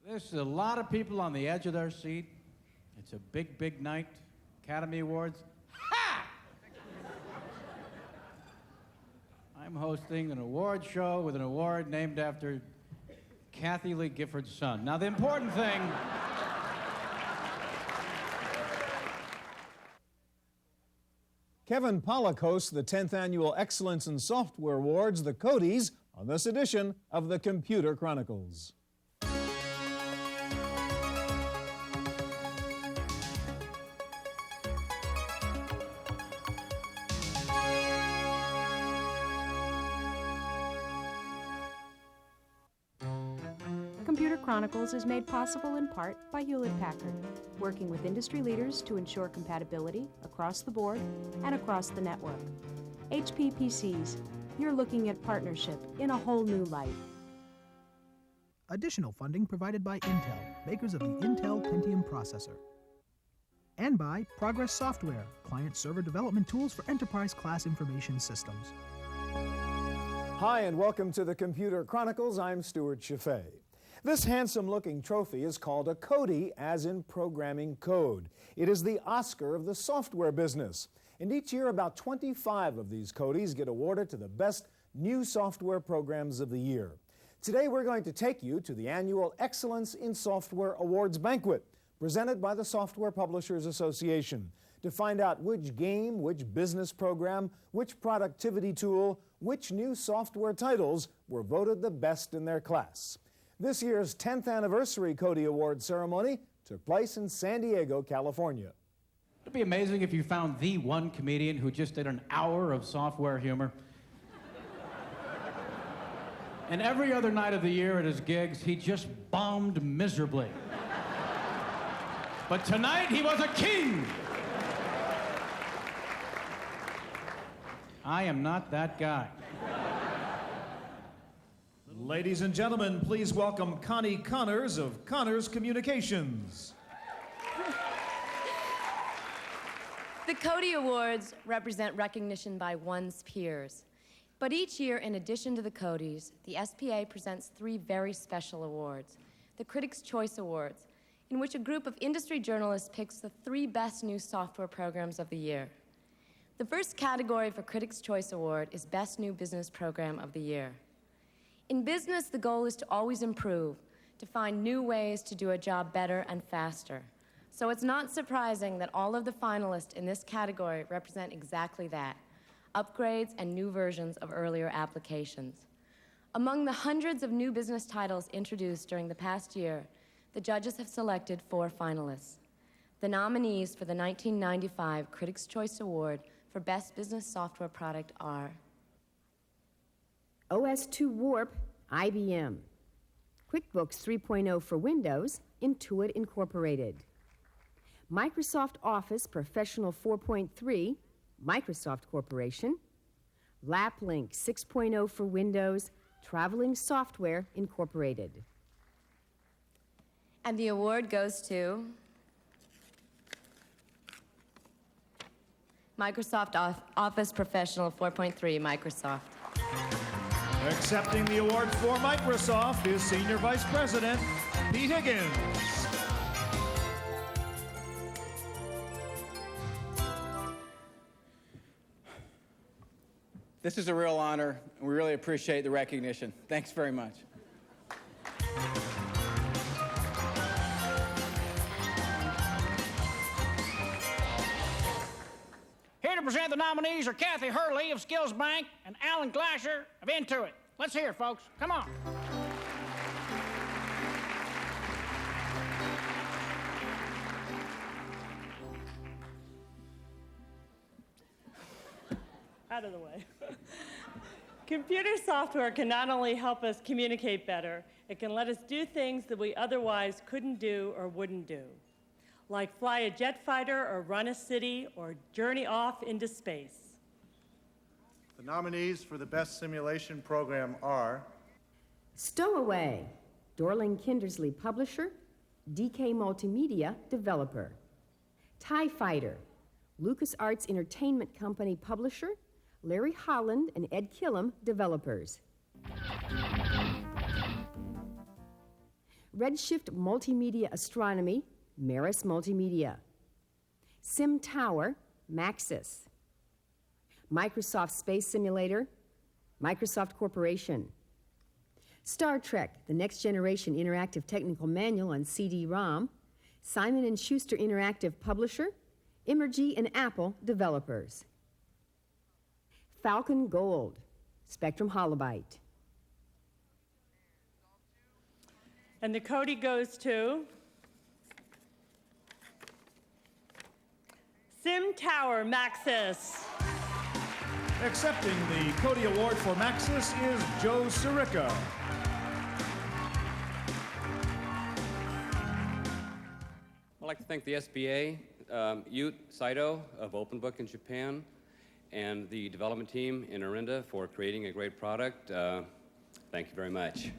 There's a lot of people on the edge of their seat. It's a big, big night. Academy Awards. Ha! I'm hosting an award show with an award named after Kathy Lee Gifford's son. Now, the important thing... Kevin Pollak hosts the 10th Annual Excellence in Software Awards, the Codies, on this edition of the Computer Chronicles. Computer Chronicles is made possible in part by Hewlett-Packard, working with industry leaders to ensure compatibility across the board and across the network. HP PCs, you're looking at partnership in a whole new light. Additional funding provided by Intel, makers of the Intel Pentium processor. And by Progress Software, client-server development tools for enterprise-class information systems. Hi, and welcome to the Computer Chronicles. I'm Stuart Chaffee. This handsome-looking trophy is called a Codie, as in programming code. It is the Oscar of the software business. And each year, about 25 of these Codies get awarded to the best new software programs of the year. Today, we're going to take you to the annual Excellence in Software Awards banquet, presented by the Software Publishers Association, to find out which game, which business program, which productivity tool, which new software titles were voted the best in their class. This year's 10th anniversary Codie Award ceremony took place in San Diego, California. It'd be amazing if you found the one comedian who just did an hour of software humor. And every other night of the year at his gigs, he just bombed miserably. But tonight, he was a king! I am not that guy. Ladies and gentlemen, please welcome Connie Connors of Connors Communications. The Codie Awards represent recognition by one's peers. But each year, in addition to the Codies, the SPA presents 3 very special awards. The Critics' Choice Awards, in which a group of industry journalists picks the 3 best new software programs of the year. The first category for Critics' Choice Award is Best New Business Program of the Year. In business, the goal is to always improve, to find new ways to do a job better and faster. So it's not surprising that all of the finalists in this category represent exactly that, upgrades and new versions of earlier applications. Among the hundreds of new business titles introduced during the past year, the judges have selected 4 finalists. The nominees for the 1995 Critics' Choice Award for Best Business Software Product are OS/2 Warp, IBM. QuickBooks 3.0 for Windows, Intuit Incorporated. Microsoft Office Professional 4.3, Microsoft Corporation. LapLink 6.0 for Windows, Traveling Software Incorporated. And the award goes to Microsoft Office Professional 4.3, Microsoft. Accepting the award for Microsoft is Senior Vice President Pete Higgins. This is a real honor, and we really appreciate the recognition. Thanks very much. Here to present the nominees are Kathy Hurley of Skills Bank and Alan Glasher of Intuit. Let's hear it, folks. Come on. Out of the way. Computer software can not only help us communicate better, it can let us do things that we otherwise couldn't do or wouldn't do, like fly a jet fighter or run a city or journey off into space. The nominees for the Best Simulation Program are Stowaway, Dorling Kindersley Publisher, DK Multimedia Developer. TIE Fighter, LucasArts Entertainment Company Publisher, Larry Holland and Ed Killam Developers. Redshift Multimedia Astronomy, Maris Multimedia. Sim Tower, Maxis. Microsoft Space Simulator, Microsoft Corporation. Star Trek, the Next Generation Interactive Technical Manual on CD-ROM, Simon & Schuster Interactive Publisher, Imergy and Apple Developers. Falcon Gold, Spectrum Holobyte. And the Codie goes to Sim Tower, Maxis. Accepting the Codie Award for Maxis is Joe Sirica. I'd like to thank the SBA, Ute Saito of OpenBook in Japan, and the development team in Orinda for creating a great product. Thank you very much.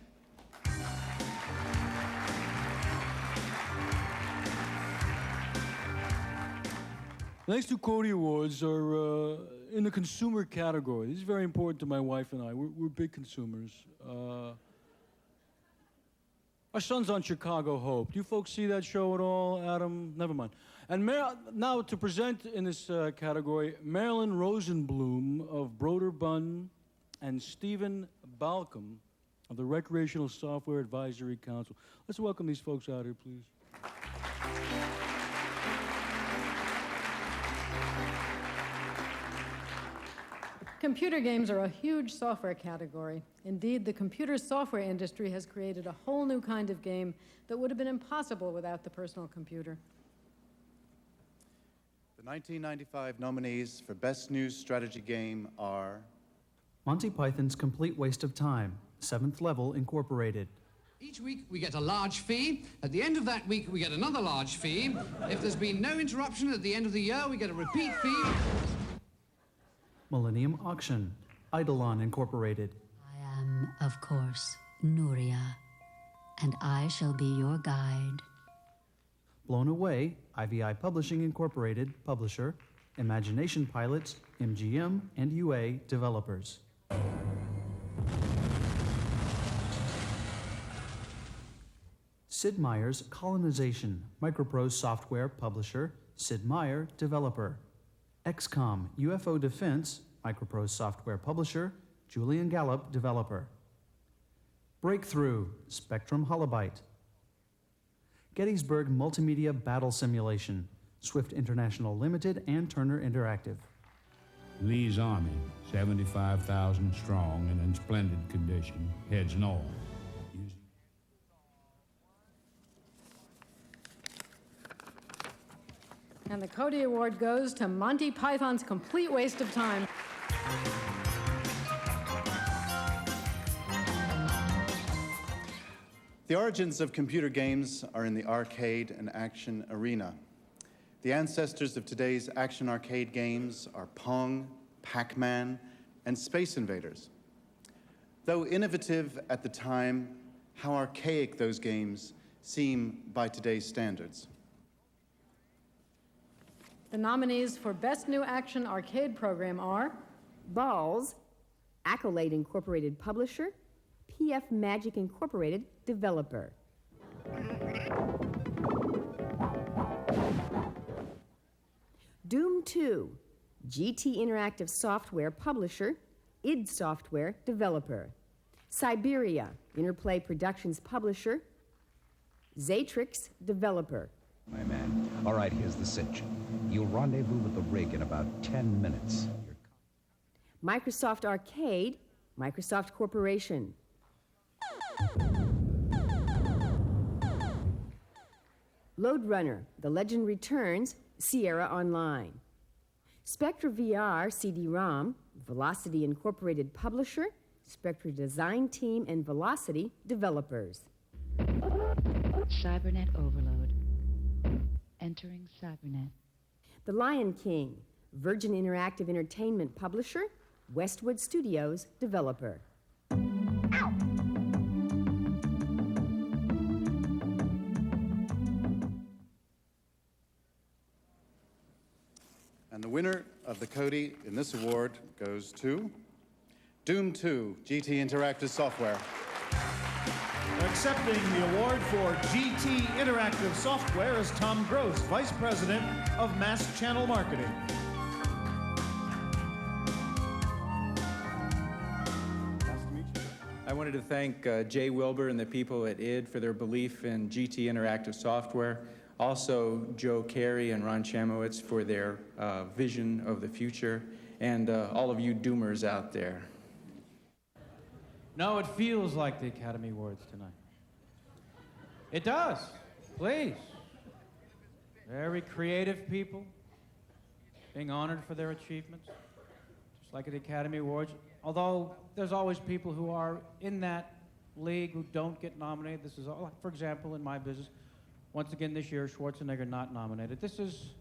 The next two Codie Awards are in the consumer category. This is very important to my wife and I. We're big consumers. Our son's on Chicago Hope. Do you folks see that show at all, Adam? Never mind. And now to present in this category, Marilyn Rosenblum of Broder Bunn and Stephen Balcom of the Recreational Software Advisory Council. Let's welcome these folks out here, please. Computer games are a huge software category. Indeed, the computer software industry has created a whole new kind of game that would have been impossible without the personal computer. The 1995 nominees for Best New Strategy Game are Monty Python's Complete Waste of Time, 7th Level Incorporated. Each week we get a large fee. At the end of that week we get another large fee. If there's been no interruption at the end of the year, we get a repeat fee. Millennium Auction, Eidolon Incorporated. I am, of course, Nuria, and I shall be your guide. Blown Away, IVI Publishing Incorporated, publisher, Imagination Pilots, MGM and UA developers. Sid Meier's Colonization, Microprose Software, publisher, Sid Meier, developer. XCOM, UFO Defense, Microprose Software publisher, Julian Gallup, developer. Breakthrough, Spectrum Holobyte. Gettysburg Multimedia Battle Simulation, Swift International Limited and Turner Interactive. Lee's army, 75,000 strong and in splendid condition, heads north. And the Codie Award goes to Monty Python's Complete Waste of Time. The origins of computer games are in the arcade and action arena. The ancestors of today's action arcade games are Pong, Pac-Man, and Space Invaders. Though innovative at the time, how archaic those games seem by today's standards. The nominees for Best New Action Arcade Program are Balls, Accolade Incorporated publisher, PF Magic Incorporated developer. Doom 2, GT Interactive Software publisher, id Software developer. Siberia, Interplay Productions publisher, Zatrix developer. My man. All right, here's the cinch. You'll rendezvous with the rig in about 10 minutes. Microsoft Arcade, Microsoft Corporation. Lode Runner, The Legend Returns, Sierra Online. Spectra VR CD-ROM, Velocity Incorporated publisher, Spectra Design Team and Velocity developers. Cybernet overload. Entering Cybernet. The Lion King, Virgin Interactive Entertainment publisher, Westwood Studios developer. And the winner of the Codie in this award goes to Doom 2, GT Interactive Software. Accepting the award for GT Interactive Software is Tom Gross, Vice President of Mass Channel Marketing. I wanted to thank Jay Wilbur and the people at ID for their belief in GT Interactive Software. Also, Joe Carey and Ron Chamowitz for their vision of the future, and all of you doomers out there. No, it feels like the Academy Awards tonight. It does. Please. Very creative people being honored for their achievements, just like at the Academy Awards. Although there's always people who are in that league who don't get nominated. This is, all, for example, in my business, once again this year, Schwarzenegger not nominated. This is,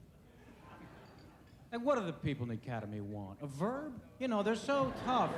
like, what do the people in the Academy want? A verb? You know, they're so tough.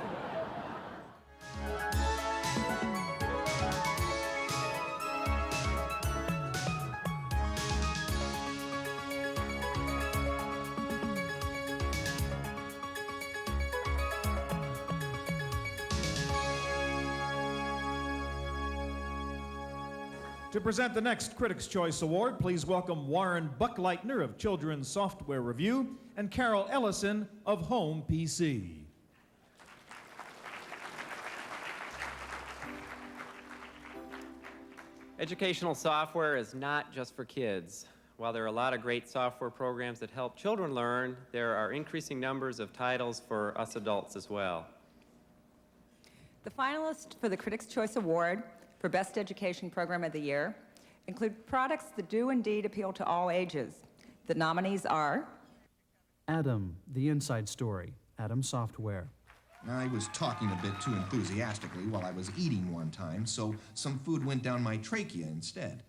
To present the next Critics' Choice Award, please welcome Warren Buckleitner of Children's Software Review and Carol Ellison of Home PC. Educational software is not just for kids. While there are a lot of great software programs that help children learn, there are increasing numbers of titles for us adults as well. The finalists for the Critics' Choice Award for Best Education Program of the Year include products that do indeed appeal to all ages. The nominees are Adam, The Inside Story, Adam Software. I was talking a bit too enthusiastically while I was eating one time, so some food went down my trachea instead.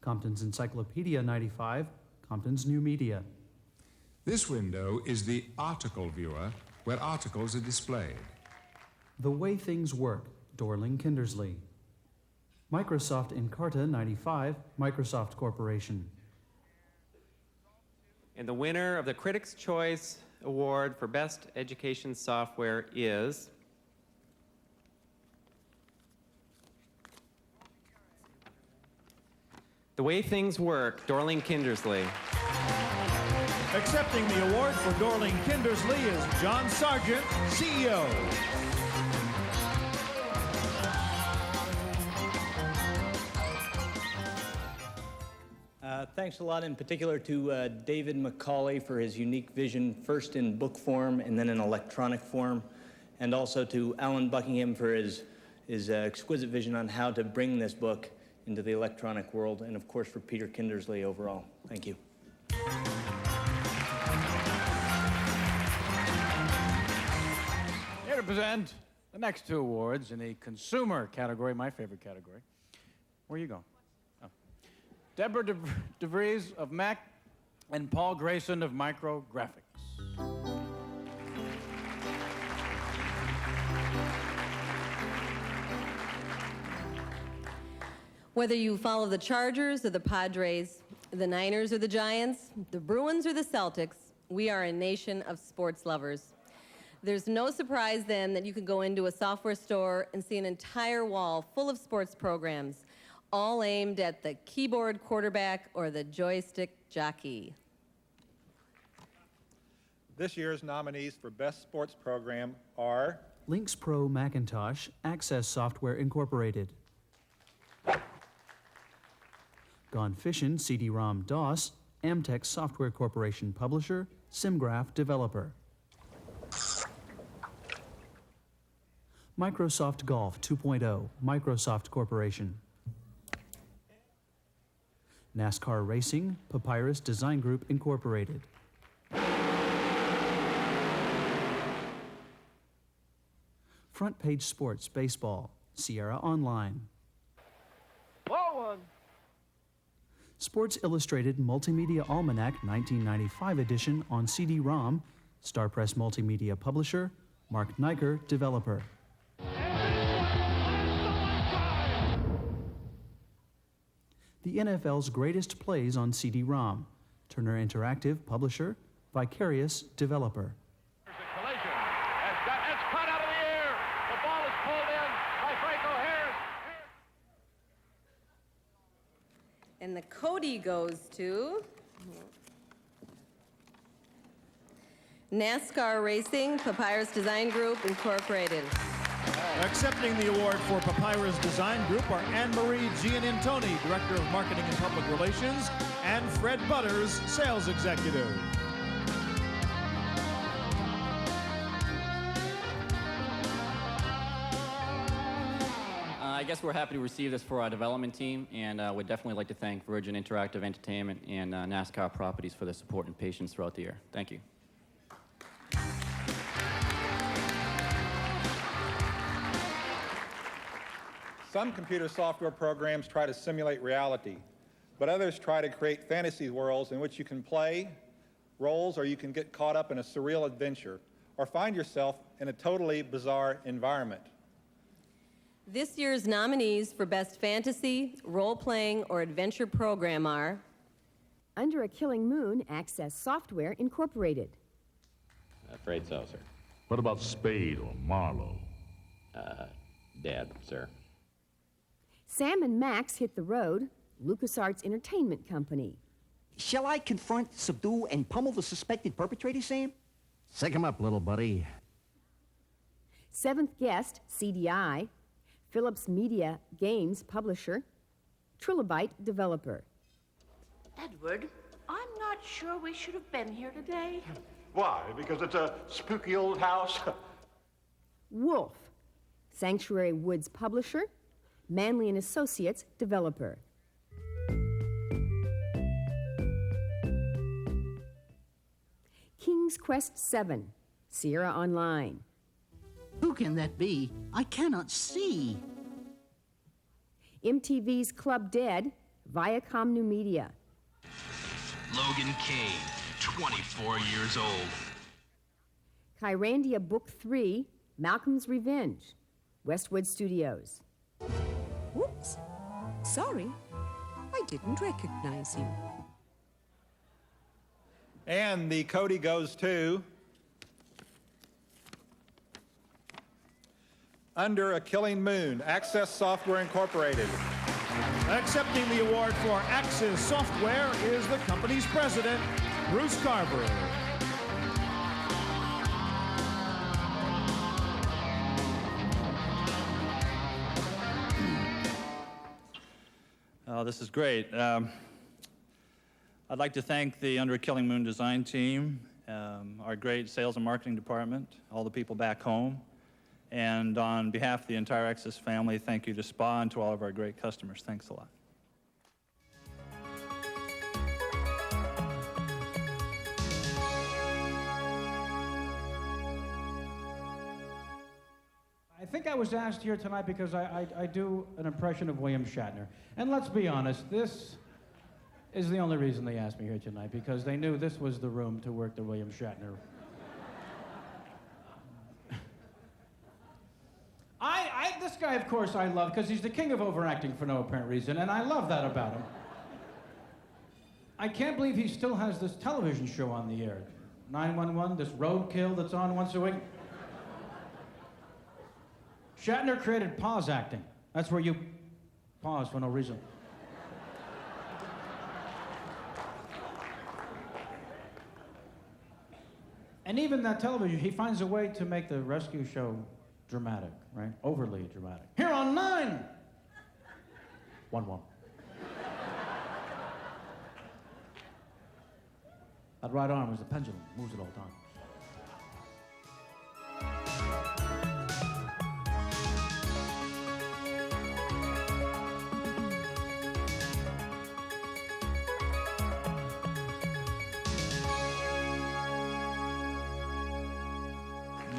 Compton's Encyclopedia 95, Compton's New Media. This window is the article viewer, where articles are displayed. The Way Things Work, Dorling Kindersley. Microsoft Encarta 95, Microsoft Corporation. And the winner of the Critics' Choice Award for Best Education Software is The Way Things Work, Dorling Kindersley. Accepting the award for Dorling Kindersley is John Sargent, CEO. Thanks a lot in particular to David McCauley for his unique vision, first in book form and then in electronic form, and also to Alan Buckingham for his exquisite vision on how to bring this book into the electronic world, and of course for Peter Kindersley overall. Thank you. Here to present the next two awards in the consumer category, my favorite category. Where you going? Oh. Deborah DeVries of Mac and Paul Grayson of Micrographics. Whether you follow the Chargers or the Padres, the Niners or the Giants, the Bruins or the Celtics, we are a nation of sports lovers. There's no surprise then that you can go into a software store and see an entire wall full of sports programs, all aimed at the keyboard quarterback or the joystick jockey. This year's nominees for Best Sports Program are Lynx Pro Macintosh, Access Software Incorporated. Gone Fishin' CD-ROM DOS, Amtech Software Corporation Publisher, SimGraph Developer. Microsoft Golf 2.0, Microsoft Corporation. NASCAR Racing, Papyrus Design Group Incorporated. Front Page Sports Baseball, Sierra Online. Ball one. Sports Illustrated Multimedia Almanac 1995 edition on CD-ROM, StarPress Multimedia Publisher, Mark Niker Developer. The NFL's Greatest Plays on CD-ROM, Turner Interactive Publisher, Vicarious Developer. It's caught out of the air. The ball is pulled in by Franco Harris. Codie goes to NASCAR Racing Papyrus Design Group, Incorporated. Accepting the award for Papyrus Design Group are Anne-Marie Giannintoni, Director of Marketing and Public Relations, and Fred Butters, Sales Executive. I guess we're happy to receive this for our development team, and would definitely like to thank Virgin Interactive Entertainment and NASCAR Properties for their support and patience throughout the year. Thank you. Some computer software programs try to simulate reality, but others try to create fantasy worlds in which you can play roles, or you can get caught up in a surreal adventure, or find yourself in a totally bizarre environment. This year's nominees for Best Fantasy, Role-Playing, or Adventure Program are Under a Killing Moon, Access Software, Incorporated. Afraid so, sir. What about Spade or Marlowe? Dead, sir. Sam and Max Hit the Road, LucasArts Entertainment Company. Shall I confront, subdue, and pummel the suspected perpetrator, Sam? Sick him up, little buddy. Seventh Guest, CDI. Philips Media Games Publisher. Trilobite Developer. Edward, I'm not sure we should have been here today. Why? Because it's a spooky old house? Wolf. Sanctuary Woods Publisher. Manley and Associates Developer. King's Quest 7, Sierra Online. Who can that be? I cannot see. MTV's Club Dead, Viacom New Media. Logan Kane, 24 years old. Kyrandia Book 3, Malcolm's Revenge, Westwood Studios. Whoops. Sorry. I didn't recognize him. And the Codie goes to Under a Killing Moon, Access Software Incorporated. Accepting the award for Axis Software is the company's president, Bruce Carver. Oh, this is great. I'd like to thank the Under a Killing Moon design team, our great sales and marketing department, all the people back home, and on behalf of the entire Axis family, thank you to SPA and to all of our great customers. Thanks a lot. I think I was asked here tonight because I do an impression of William Shatner. And let's be honest, this is the only reason they asked me here tonight, because they knew this was the room to work the William Shatner. This guy, of course, I love, because he's the king of overacting for no apparent reason, and I love that about him. I can't believe he still has this television show on the air. 911, this roadkill that's on once a week. Shatner created pause acting. That's where you pause for no reason. And even that television, he finds a way to make the rescue show dramatic, right? Overly dramatic. Here on 9! 1-1. That right arm is a pendulum, moves it all the time.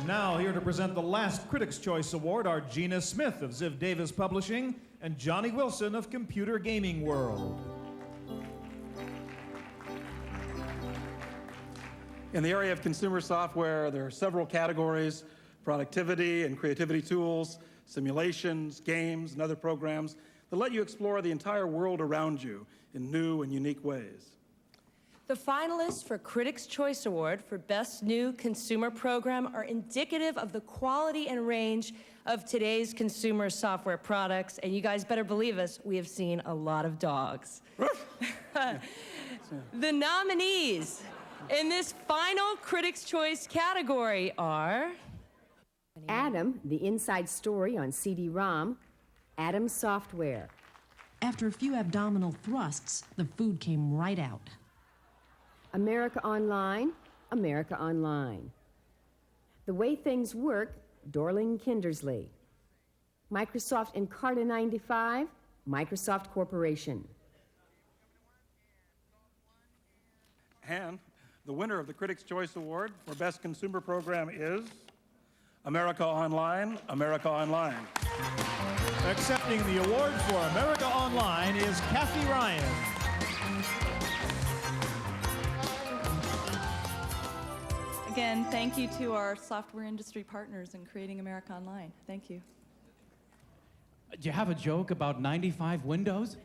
Now here to present the last Critics' Choice Award are Gina Smith of Ziv Davis Publishing and Johnny Wilson of Computer Gaming World. In the area of consumer software, there are several categories: productivity and creativity tools, simulations, games, and other programs that let you explore the entire world around you in new and unique ways. The finalists for Critics' Choice Award for Best New Consumer Program are indicative of the quality and range of today's consumer software products, and you guys better believe us, we have seen a lot of dogs. The nominees in this final Critics' Choice category are Adam, the inside story on CD-ROM, Adam Software. After a few abdominal thrusts, the food came right out. America Online, America Online. The Way Things Work, Dorling Kindersley. Microsoft Encarta 95, Microsoft Corporation. And the winner of the Critics' Choice Award for Best Consumer Program is America Online, America Online. Accepting the award for America Online is Kathy Ryan. Again, thank you to our software industry partners in creating America Online. Thank you. Do you have a joke about 95 Windows?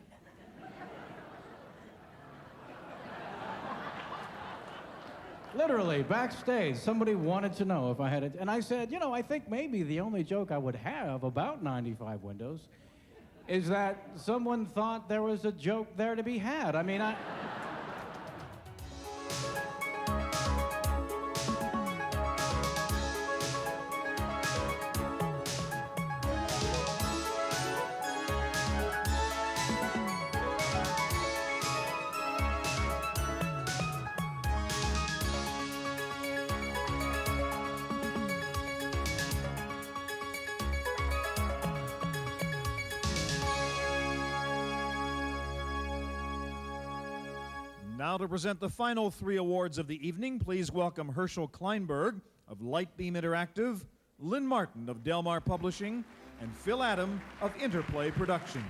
Literally, backstage, somebody wanted to know if I had it. And I said, you know, I think maybe the only joke I would have about 95 Windows is that someone thought there was a joke there to be had. I mean, Now to present the final 3 awards of the evening, please welcome Herschel Kleinberg of Lightbeam Interactive, Lynn Martin of Delmar Publishing, and Phil Adam of Interplay Productions.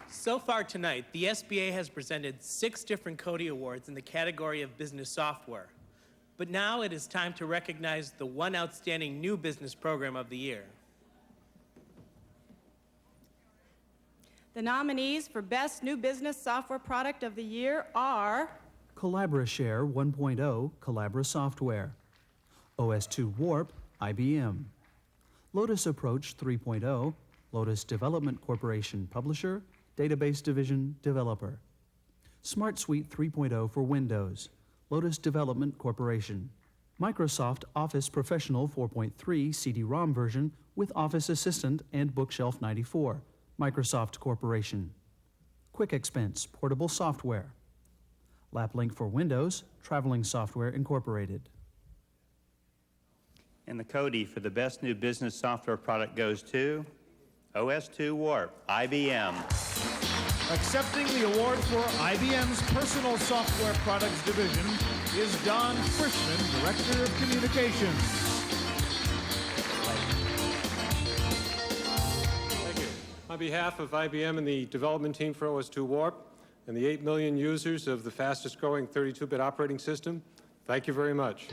So far tonight, the SBA has presented 6 different Codie Awards in the category of business software. But now it is time to recognize the one outstanding new business program of the year. The nominees for Best New Business Software Product of the Year are CollaboraShare 1.0 Collabora Software, OS2 Warp IBM, Lotus Approach 3.0 Lotus Development Corporation Publisher, Database Division Developer, Smart Suite 3.0 for Windows, Lotus Development Corporation, Microsoft Office Professional 4.3 CD-ROM version with Office Assistant and Bookshelf 94, Microsoft Corporation, Quick Expense Portable Software, LapLink for Windows, Traveling Software Incorporated. And the Codie for the Best New Business Software Product goes to OS2 Warp, IBM. Accepting the award for IBM's Personal Software Products Division is Don Frischman, Director of Communications. On behalf of IBM and the development team for OS2 Warp and the 8 million users of the fastest growing 32-bit operating system, thank you very much.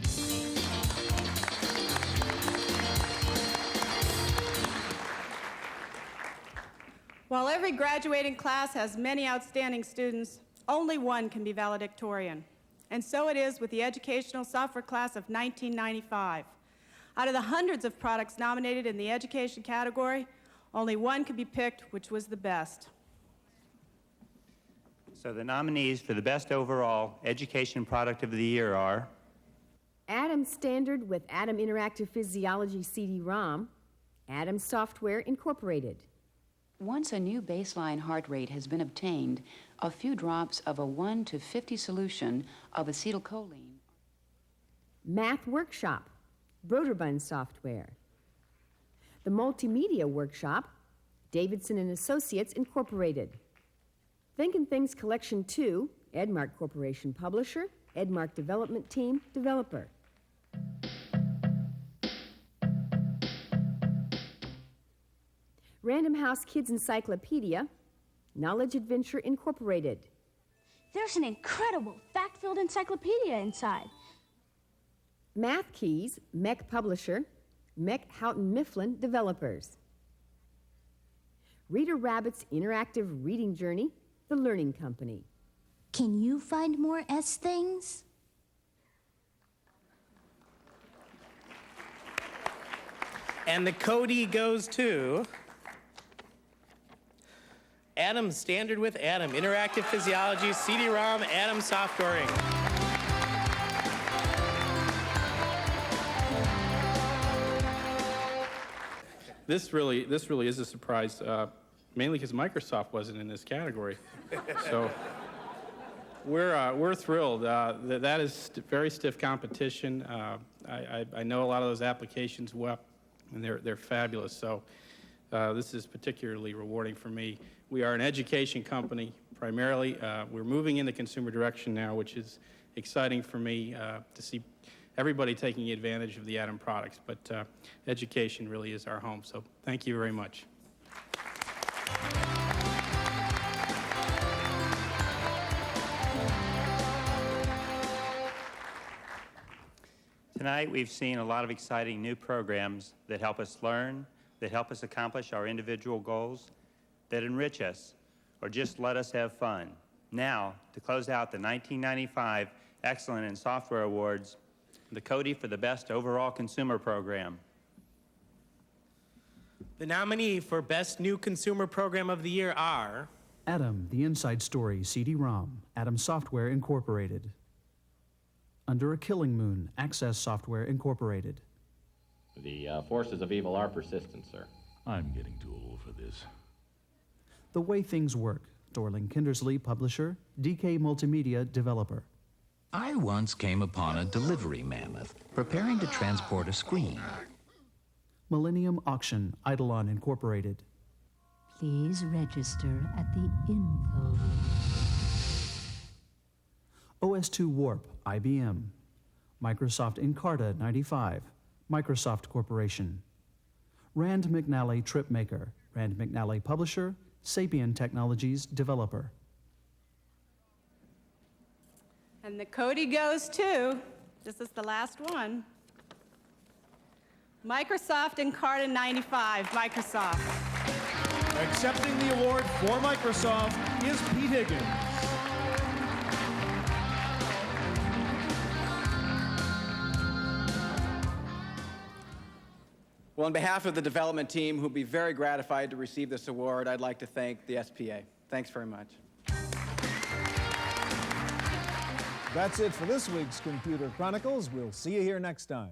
While every graduating class has many outstanding students, only one can be valedictorian. And so it is with the educational software class of 1995. Out of the hundreds of products nominated in the education category, only one could be picked, which was the best. So the nominees for the Best Overall Education Product of the Year are Adam Standard with Adam Interactive Physiology CD-ROM, Adam Software Incorporated. Once a new baseline heart rate has been obtained, a few drops of a 1 to 50 solution of acetylcholine. Math Workshop, Broderbund Software. The Multimedia Workshop, Davidson and Associates Incorporated. Thinkin' Things Collection 2, Edmark Corporation Publisher, Edmark Development Team Developer. Random House Kids Encyclopedia, Knowledge Adventure Incorporated. There's an incredible fact-filled encyclopedia inside. Math Keys, Mech Publisher, Mech Houghton Mifflin Developers. Reader Rabbit's Interactive Reading Journey, The Learning Company. Can you find more S things? And the Codie goes to Atom Standard with Atom, Interactive Physiology, CD-ROM, Atom Software Inc. This really is a surprise, mainly because Microsoft wasn't in this category. So we're thrilled. That is very stiff competition. I know a lot of those applications well, and they're fabulous. So this is particularly rewarding for me. We are an education company primarily. We're moving in the consumer direction now, which is exciting for me to see everybody taking advantage of the Atom products, but education really is our home, so thank you very much. Tonight, we've seen a lot of exciting new programs that help us learn, that help us accomplish our individual goals, that enrich us, or just let us have fun. Now, to close out the 1995 Excellent in Software Awards, the Codie for the Best Overall Consumer Program. The nominee for Best New Consumer Program of the Year are Atom, the Inside Story, CD-ROM, Atom Software Incorporated. Under a Killing Moon, Access Software Incorporated. The forces of evil are persistent, sir. I'm getting too old for this. The Way Things Work, Dorling Kindersley, publisher, DK Multimedia, developer. I once came upon a delivery mammoth preparing to transport a screen. Millennium Auction, Eidolon Incorporated. Please register at the info. OS2 Warp, IBM. Microsoft Encarta 95, Microsoft Corporation. Rand McNally Tripmaker, Rand McNally publisher, Sapien Technologies developer. And the Codie goes to, this is the last one, Microsoft Encarta 95, Microsoft. Accepting the award for Microsoft is Pete Higgins. Well, on behalf of the development team, who'll be very gratified to receive this award, I'd like to thank the SPA. Thanks very much. That's it for this week's Computer Chronicles. We'll see you here next time.